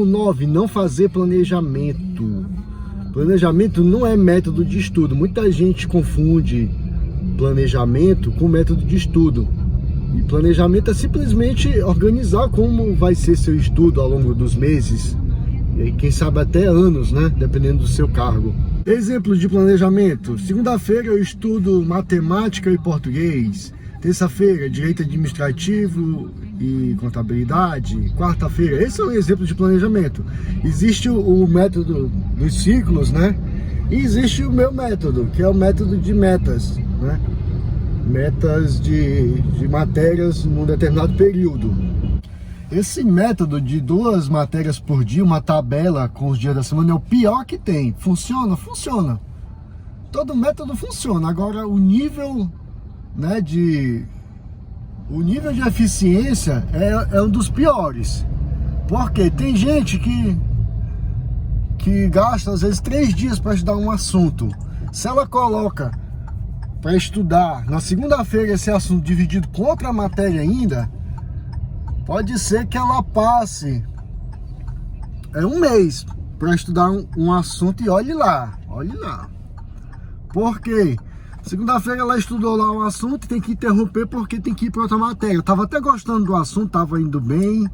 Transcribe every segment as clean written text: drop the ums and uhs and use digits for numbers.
9, não fazer planejamento. Planejamento não é método de estudo. Muita gente confunde planejamento com método de estudo. E planejamento é simplesmente organizar como vai ser seu estudo ao longo dos meses. E quem sabe até anos, né? Dependendo do seu cargo. Exemplos de planejamento. Segunda-feira eu estudo matemática e português. Terça-feira, direito administrativo e contabilidade. Quarta-feira, esse é um exemplo de planejamento. Existe o método dos ciclos, né? E existe o meu método, que é o método de metas, né? Metas de matérias num determinado período. Esse método de 2 matérias por dia, uma tabela com os dias da semana, é o pior que tem. Funciona? Funciona. Todo método funciona. Agora, o nível, né, o nível de eficiência é um dos piores. Porque tem gente que gasta, às vezes, 3 dias para estudar um assunto. Se ela coloca para estudar na segunda-feira esse assunto dividido com outra matéria ainda, pode ser que ela passe um mês para estudar um assunto e olhe lá. Por quê? Segunda-feira ela estudou lá um assunto e tem que interromper porque tem que ir para outra matéria. Eu estava até gostando do assunto, estava indo bem,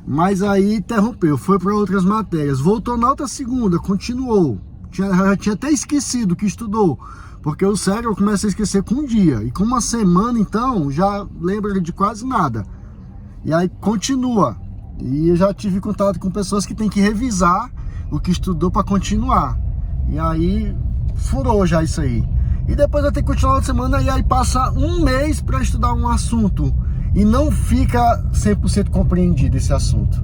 mas aí interrompeu, foi para outras matérias. Voltou na outra segunda, continuou. Já tinha até esquecido que estudou, porque o cérebro começa a esquecer com um dia. E com uma semana, então, já lembra de quase nada. E aí continua. E eu já tive contato com pessoas que tem que revisar o que estudou para continuar. E aí furou já isso aí. E depois vai ter que continuar outra semana e aí passa um mês para estudar um assunto. E não fica 100% compreendido esse assunto,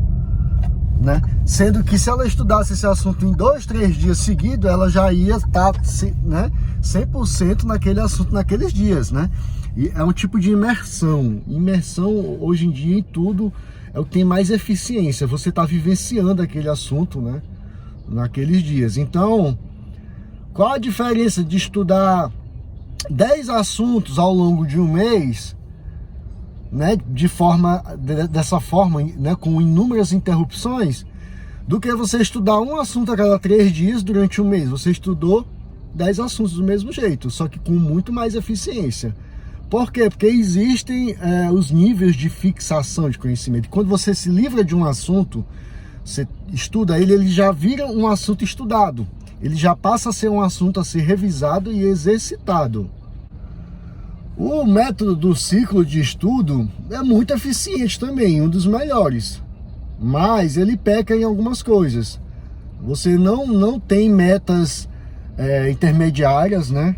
né? Sendo que se ela estudasse esse assunto em 2, 3 dias seguidos, ela já ia estar, né, 100% naquele assunto naqueles dias, né? E é um tipo de imersão. Imersão, hoje em dia, em tudo, é o que tem mais eficiência. Você está vivenciando aquele assunto, né, naqueles dias. Então, qual a diferença de estudar 10 assuntos ao longo de um mês, né, dessa forma, né, com inúmeras interrupções, do que você estudar um assunto a cada 3 dias durante um mês? Você estudou 10 assuntos do mesmo jeito, só que com muito mais eficiência. Por quê? Porque existem os níveis de fixação de conhecimento. Quando você se livra de um assunto, você estuda ele já vira um assunto estudado. Ele já passa a ser um assunto a ser revisado e exercitado. O método do ciclo de estudo é muito eficiente também, um dos melhores. Mas ele peca em algumas coisas. Você não tem metas intermediárias, né?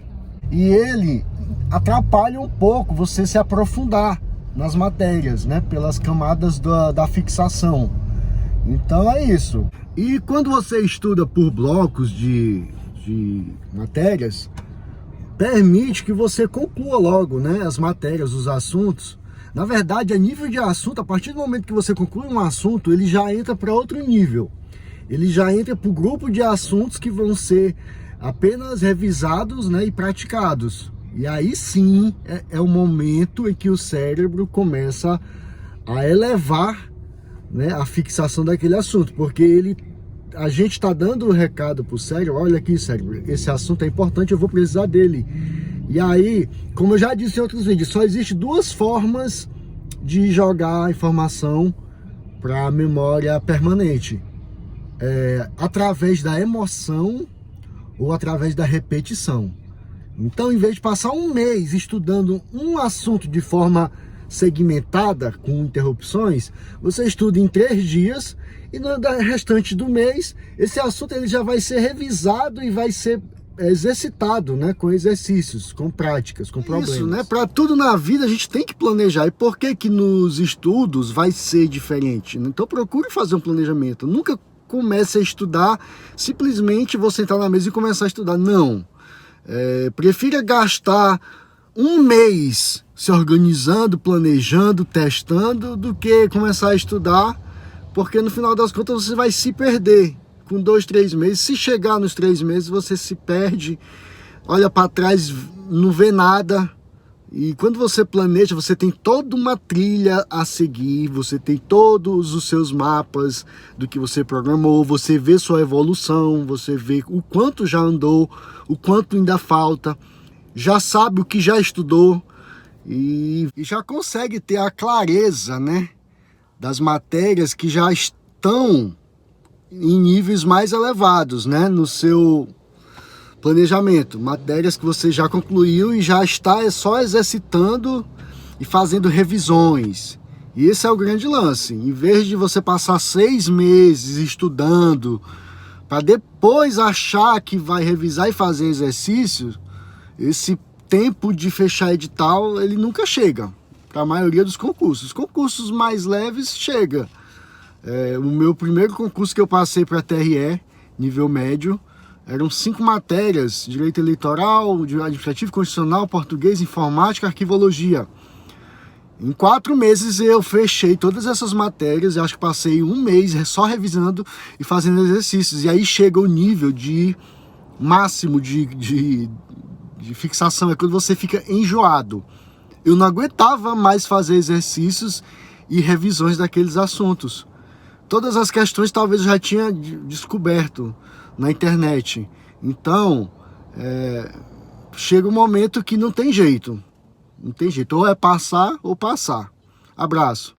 E ele atrapalha um pouco você se aprofundar nas matérias, né? Pelas camadas da fixação. Então é isso. E quando você estuda por blocos de matérias, permite que você conclua logo, né, as matérias, os assuntos. Na verdade, a nível de assunto, a partir do momento que você conclui um assunto, ele já entra para outro nível. Ele já entra para o grupo de assuntos que vão ser apenas revisados, né, e praticados. E aí sim é o momento em que o cérebro começa a elevar, né, a fixação daquele assunto, porque a gente está dando o recado para o cérebro: olha aqui, cérebro, esse assunto é importante, eu vou precisar dele. E aí, como eu já disse em outros vídeos, só existe 2 formas de jogar a informação para a memória permanente: através da emoção ou através da repetição. Então, em vez de passar um mês estudando um assunto de forma segmentada, com interrupções, você estuda em 3 dias e no restante do mês, esse assunto ele já vai ser revisado e vai ser exercitado, né, com exercícios, com práticas, com problemas. Isso, né? Para tudo na vida a gente tem que planejar. E por que que nos estudos vai ser diferente? Então procure fazer um planejamento. Nunca comece a estudar, simplesmente você entrar na mesa e começar a estudar. Não. Prefira gastar um mês se organizando, planejando, testando, do que começar a estudar, porque no final das contas você vai se perder com 2, 3 meses. Se chegar nos 3 meses, você se perde, olha para trás, não vê nada, E quando você planeja, você tem toda uma trilha a seguir, você tem todos os seus mapas do que você programou, você vê sua evolução, você vê o quanto já andou, o quanto ainda falta, já sabe o que já estudou e já consegue ter a clareza, né, das matérias que já estão em níveis mais elevados, né, no seu planejamento, matérias que você já concluiu e já está só exercitando e fazendo revisões. E esse é o grande lance. Em vez de você passar 6 meses estudando para depois achar que vai revisar e fazer exercício, esse tempo de fechar edital, ele nunca chega para a maioria dos concursos. Os concursos mais leves chega. O meu primeiro concurso que eu passei para TRE, nível médio, eram 5 matérias: direito eleitoral, administrativo, constitucional, português, informática, arquivologia. Em 4 meses eu fechei todas essas matérias. Eu acho que passei 1 mês só revisando e fazendo exercícios. E aí chega o nível de máximo de fixação, é quando você fica enjoado. Eu não aguentava mais fazer exercícios e revisões daqueles assuntos. Todas as questões talvez eu já tinha descoberto na internet. Então, chega um momento que não tem jeito. Não tem jeito. Ou é passar ou passar. Abraço.